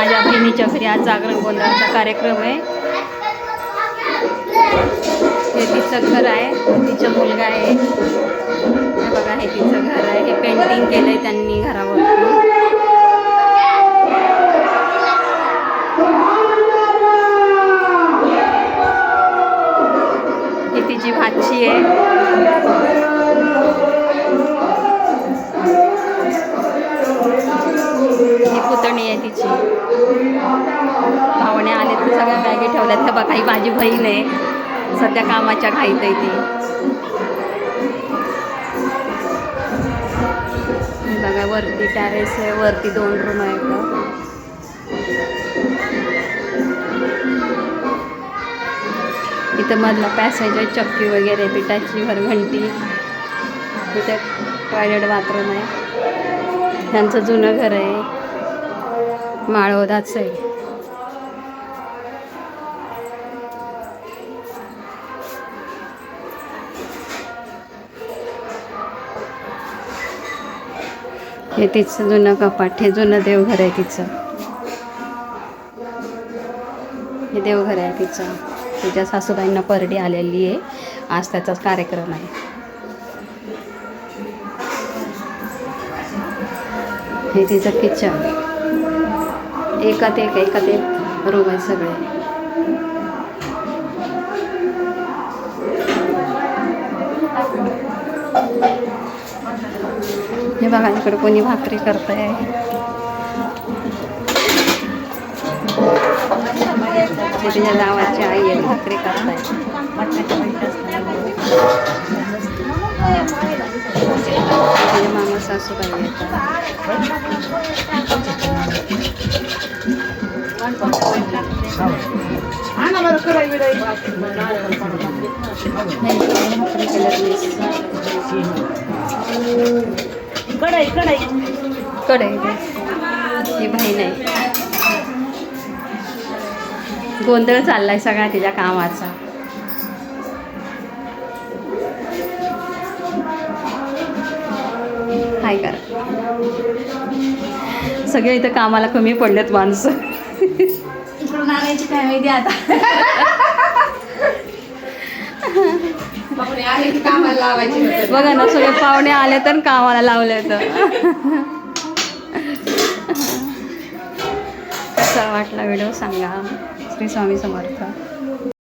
माझ्या बहिणीच्या घरी आज जागरण गोंधळाचा कार्यक्रम आहे. हे तिचं घर आहे, तिचा मुलगा आहे. हे बघा, हे तिचं घर आहे. हे पेंटिंग केलंय त्यांनी घरावरती. ही तिची भाची आहे. ही पुतणी आहे तिची. पाहुणे आले तर सगळ्या बॅगी ठेवल्यात. हे बघा, ही माझी बहीण आहे. सध्या कामाच्या घाईत आहे ती. बघा, वरती टॅरेस आहे, वरती 2 रूम आहेत. इथं मधला पॅसेज आहे, चक्की वगैरे, पिठाची घरघंटी. इथं टॉयलेट बाथरूम आहे. त्यांचं जुनं घर आहे, माळवदाचं आहे. हे तिचं जुनं कपाट, हे जुनं देवघर आहे तिचं. हे देवघर आहे तिचं. तिच्या सासूबाईंना परडी आलेली आहे. आज त्याचाच कार्यक्रम आहे. हे तिचं किचन. एकात एक रूम आहे सगळे. हे बघा, इकडे कोणी भाकरी करतंय. तिच्या गावाची आई आहे, भाकरी करताय. तिचे मामा सासूबाई येतात. कढई ही बहीण आहे. गोंधळ चाललाय सगळा तिच्या कामाचा. हाय कर. सगळे इथं कामाला कमी पडलेत माणसं. इकडून आणायची काय माहिती आता. कामाला लावायचे बघा ना, सगळे पाहुणे आले तर कामाला लावले तर. कसा वाटला व्हिडिओ सांगा. श्री स्वामी समर्थ.